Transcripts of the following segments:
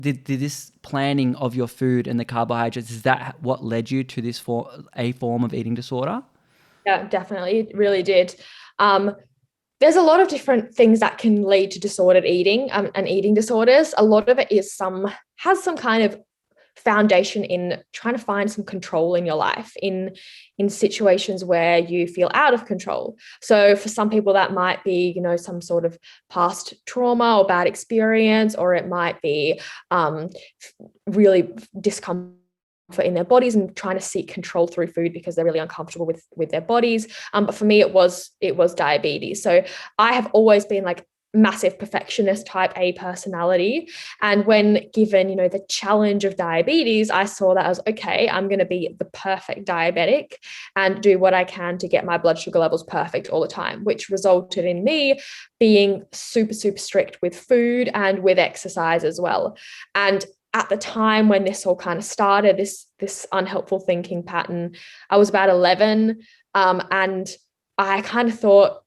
Did this planning of your food and the carbohydrates, is that what led you to this a form of eating disorder? Yeah, definitely. It really did. Um, there's a lot of different things that can lead to disordered eating and eating disorders. A lot of it has some kind of foundation in trying to find some control in your life in situations where you feel out of control. So for some people that might be, some sort of past trauma or bad experience, or it might be really discomfort in their bodies and trying to seek control through food because they're really uncomfortable with their bodies. But for me, it was diabetes. So I have always been like massive perfectionist type A personality. And when given, the challenge of diabetes, I saw that as okay, I'm going to be the perfect diabetic and do what I can to get my blood sugar levels perfect all the time, which resulted in me being super, super strict with food and with exercise as well. And at the time when this all kind of started, this unhelpful thinking pattern, I was about 11, and I kind of thought,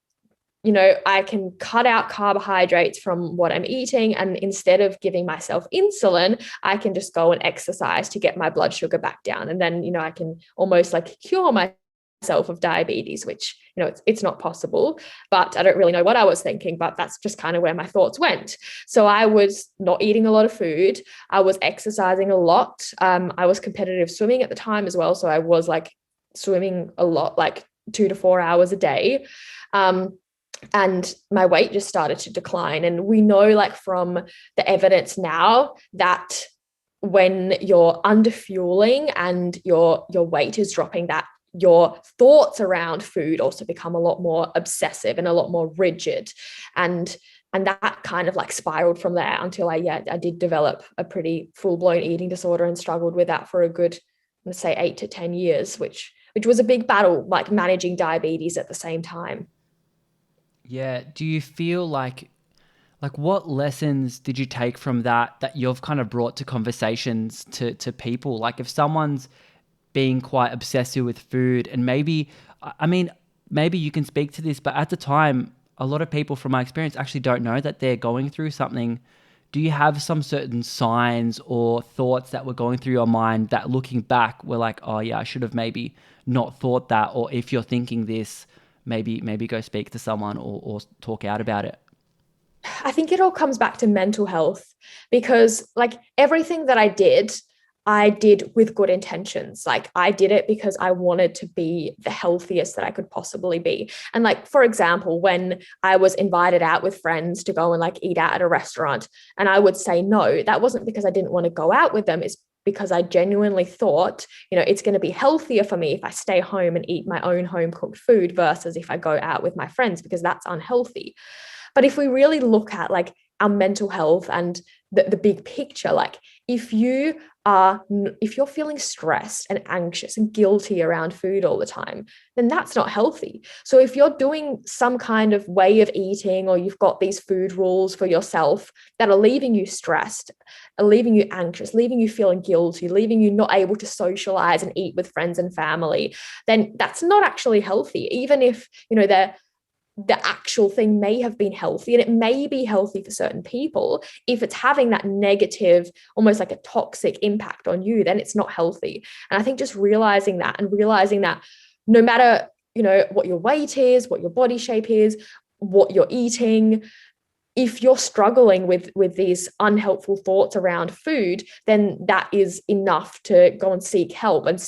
I can cut out carbohydrates from what I'm eating. And instead of giving myself insulin, I can just go and exercise to get my blood sugar back down. And then, I can almost like cure myself of diabetes, which, it's not possible. But I don't really know what I was thinking, but that's just kind of where my thoughts went. So I was not eating a lot of food. I was exercising a lot. I was competitive swimming at the time as well. So I was like swimming a lot, like 2 to 4 hours a day. And my weight just started to decline. And we know, like, from the evidence now, that when you're under fueling and your weight is dropping, that your thoughts around food also become a lot more obsessive and a lot more rigid. And that kind of like spiraled from there until I did develop a pretty full-blown eating disorder and struggled with that for a good, let's say, 8 to 10 years, which was a big battle, like managing diabetes at the same time. Yeah. Do you feel like what lessons did you take from that you've kind of brought to conversations to people? Like if someone's being quite obsessive with food and I mean, maybe you can speak to this, but at the time, a lot of people from my experience actually don't know that they're going through something. Do you have some certain signs or thoughts that were going through your mind that looking back were like, oh yeah, I should have maybe not thought that? Or if you're thinking this, maybe go speak to someone or talk out about it. I think it all comes back to mental health because, like, everything that I did with good intentions. Like, I did it because I wanted to be the healthiest that I could possibly be. And, like, for example, when I was invited out with friends to go and like eat out at a restaurant and I would say no, that wasn't because I didn't want to go out with them. It's because I genuinely thought, it's going to be healthier for me if I stay home and eat my own home cooked food versus if I go out with my friends, because that's unhealthy. But if we really look at like our mental health and the big picture, like if you if you're feeling stressed and anxious and guilty around food all the time, then that's not healthy. So if you're doing some kind of way of eating, or you've got these food rules for yourself that are leaving you stressed, are leaving you anxious, leaving you feeling guilty, leaving you not able to socialize and eat with friends and family, then that's not actually healthy. Even if, the actual thing may have been healthy and it may be healthy for certain people, if it's having that negative, almost like a toxic impact on you, then it's not healthy. And I think just realizing that, and realizing that no matter, what your weight is, what your body shape is, what you're eating, if you're struggling with these unhelpful thoughts around food, then that is enough to go and seek help and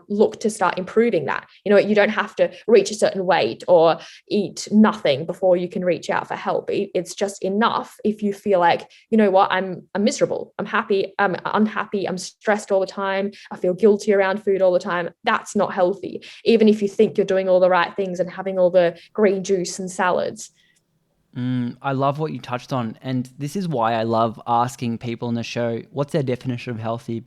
look to start improving that. You don't have to reach a certain weight or eat nothing before you can reach out for help. It's just enough if you feel like, what, I'm miserable, I'm happy, I'm unhappy, I'm stressed all the time, I feel guilty around food all the time. That's not healthy, even if you think you're doing all the right things and having all the green juice and salads. I love what you touched on. And this is why I love asking people on the show, what's their definition of healthy?